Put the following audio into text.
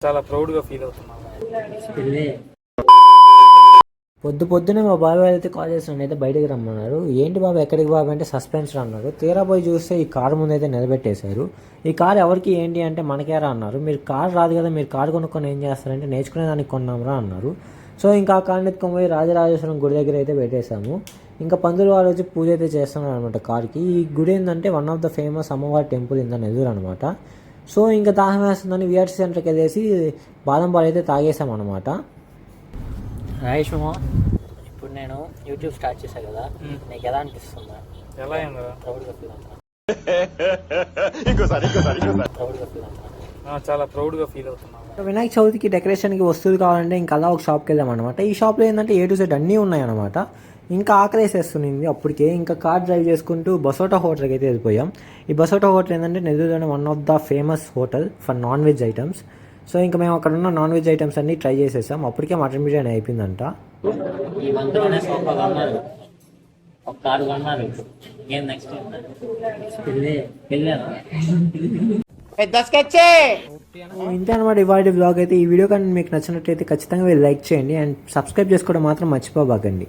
చాలా ప్రౌడ్గా ఫీల్ అవుతున్నాను. పొద్దునే మా బాబాయ్ అయితే కాల్ చేస్తున్నాడు, అయితే బయటకు రమ్మన్నారు. ఏంటి బాబు ఎక్కడికి బాబు అంటే సస్పెన్స్ అన్నారు. తీరా పోయి చూస్తే ఈ కారు ముందు అయితే నిలబెట్టేశారు. ఈ కారు ఎవరికి ఏంటి అంటే మనకేరా అన్నారు. మీరు కారు రాదు కదా, మీరు కారు కొనుక్కొని ఏం చేస్తారంటే నేర్చుకునేదానికి కొన్నాంరా అన్నారు. సో ఇంకా ఆ కారుని ఎత్తుకొని పోయి రాజరాజేశ్వరం గుడి దగ్గర అయితే పెట్టేశాము. ఇంకా పంతులు వారు వచ్చి పూజ అయితే చేస్తున్నారు అనమాట కార్కి. ఈ గుడి ఏంటంటే వన్ ఆఫ్ ద ఫేమస్ అమ్మవారి టెంపుల్ ఇన్ ద నెల్లూరు అనమాట. సో ఇంకా దాహం వేస్తుందని విఆర్సీ సెంటర్కి వెళ్ళేసి బాదం పాలు అయితే తాగేసామన్నమాట. రాయేశ్వమా, ఇప్పుడు నేను యూట్యూబ్ స్టార్ట్ చేశాను కదా, నీకు ఎలా అనిపిస్తుందా? ఎలా అయిందా? ప్రౌడ్గా ఫీల్ అవుతున్నా. చాలా ప్రౌడ్గా ఫీల్ అవుతున్నాను. వినాయక చవితికి డెకరేషన్కి వస్తువులు కావాలంటే ఇంకా అలా ఒక షాప్కి వెళ్ళాం అనమాట. ఈ షాప్లో ఏంటంటే A to Z అన్నీ ఉన్నాయన్నమాట. ఇంకా ఆకలేసేస్తుంది అప్పటికే. ఇంకా కార్ డ్రైవ్ చేసుకుంటూ బసోటా హోటల్కి అయితే వెళ్ళిపోయాం. ఈ బసోటా హోటల్ ఏంటంటే నెల్లూరులోనే one of the famous hotel for non veg items. So ఇంకా మేము అక్కడ ఉన్న నాన్ వెజ్ ఐటమ్స్ అన్నీ ట్రై చేసేసాం. అప్పటికే మటన్ బిర్యానీ అయిపోయిందంట. ఇంతే అనమాట ఇవాళ బ్లాగ్ అయితే. ఈ వీడియో కానీ మీకు నచ్చినట్లయితే ఖచ్చితంగా లైక్ చేయండి అండ్ సబ్స్క్రైబ్ చేసుకోవడం మాత్రం మర్చిపోబాకండి.